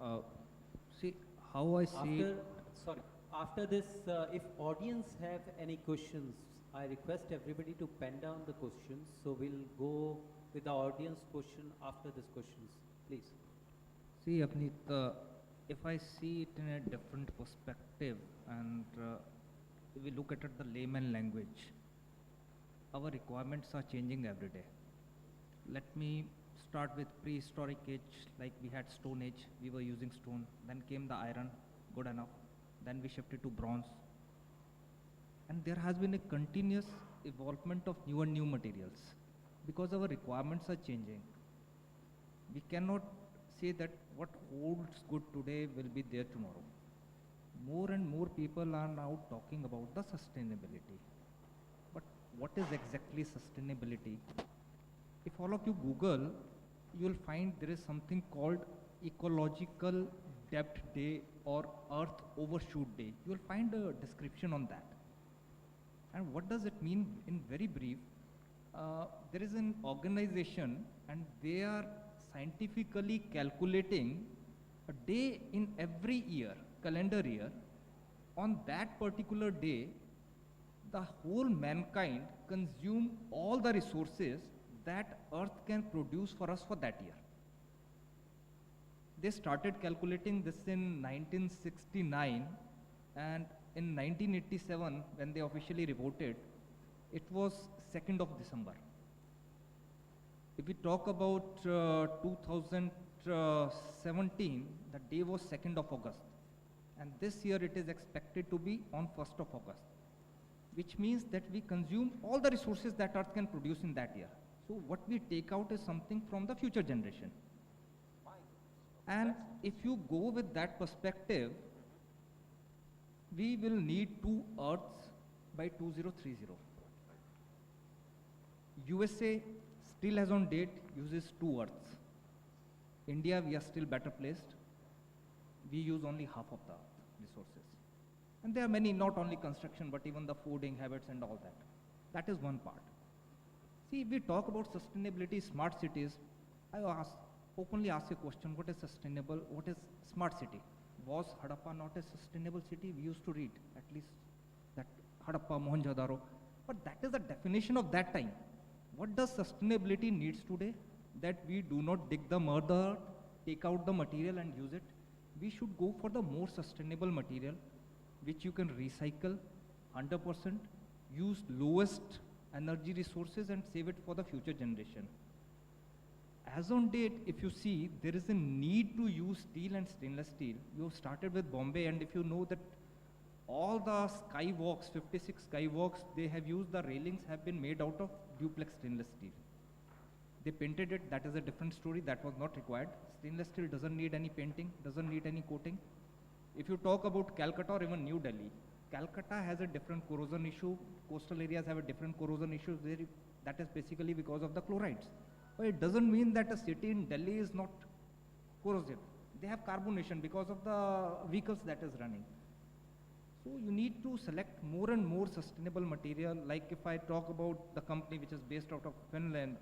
Uh, See, how I see it, After this, if audience have any questions, I request everybody to pen down the questions. So we'll go with the audience question after these questions, please. see, Avneet, if I see it in a different perspective and if we look at it the layman language, our requirements are changing every day. Let me start with prehistoric age, like we had Stone Age, we were using stone, then came the iron, good enough, then we shifted to bronze. And there has been a continuous evolvement of new and new materials because our requirements are changing. We cannot say that what holds good today will be there tomorrow. More and more people are now talking about the sustainability. But what is exactly sustainability? If all of you Google, you will find there is something called ecological depth day or earth overshoot day. You will find a description on that. And what does it mean in very brief? There is an organization and they are scientifically calculating a day in every year, calendar year. On that particular day, the whole mankind consume all the resources that earth can produce for us for that year. They started calculating this in 1969, and in 1987 when they officially reported, it was 2nd of December. If we talk about 2017, the day was 2nd of August, and this year it is expected to be on 1st of August, which means that we consume all the resources that earth can produce in that year. So what we take out is something from the future generation. And if you go with that perspective, we will need 2 earths by 2030. USA still as on date uses 2 earths. India, we are still better placed. We use only half of the resources. And there are many, not only construction, but even the fooding habits and all that. That is one part. See, if we talk about sustainability, smart cities, I openly ask a question, what is sustainable, what is smart city? Was Harappa not a sustainable city? We used to read, at least, that Harappa, Mohenjo-daro. But that is the definition of that time. What does sustainability needs today? That we do not dig the murder, take out the material and use it. We should go for the more sustainable material, which you can recycle 100%, use lowest energy resources and save it for the future generation. As on date, if you see, there is a need to use steel and stainless steel. You have started with Bombay, and if you know that all the skywalks, 56 skywalks, they have used, the railings have been made out of duplex stainless steel. They painted it, that is a different story, that was not required. Stainless steel doesn't need any painting, doesn't need any coating. If you talk about Calcutta or even New Delhi, Calcutta has a different corrosion issue, coastal areas have a different corrosion issue, that is basically because of the chlorides. But it doesn't mean that a city in Delhi is not corrosive. They have carbonation because of the vehicles that is running. So you need to select more and more sustainable material. Like if I talk about the company which is based out of Finland,